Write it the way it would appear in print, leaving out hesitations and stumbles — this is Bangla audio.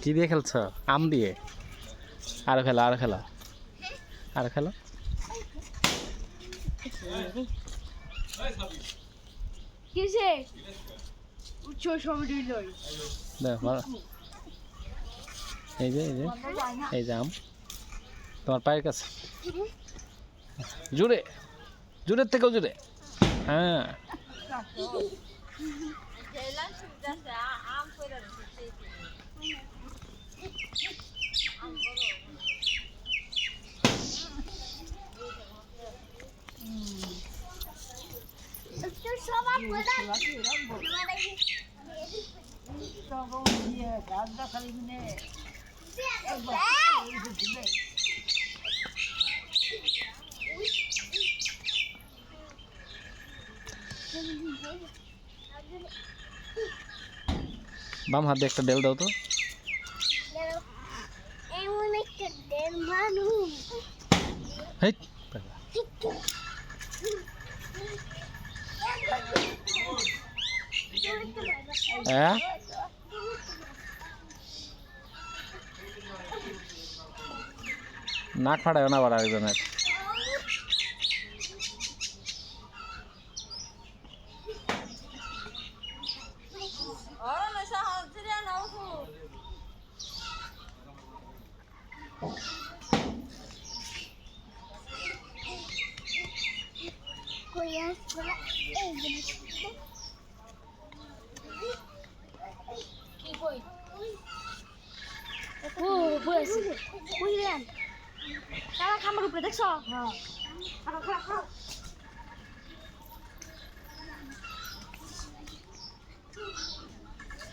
কি দিয়ে খেলছ? আম দিয়ে? আরো খেলো, আরো খেলো, আরো খেলো। কিসে উচ্চ ছবি লই দেখো এই যে এই যে আম তোমার পায়ের কাছে, জুড়ে, জুড়ের থেকেও জুড়ে। হ্যাঁ বাম হাত দিয়ে একটা ডেল দাও তো। হেই হ্যাঁ নাক ফাটায় না আবার আরেকজনের। ও বইছে বুঝলেন কারা খামার উপরে দেখছো হ্যাঁ খাও খাও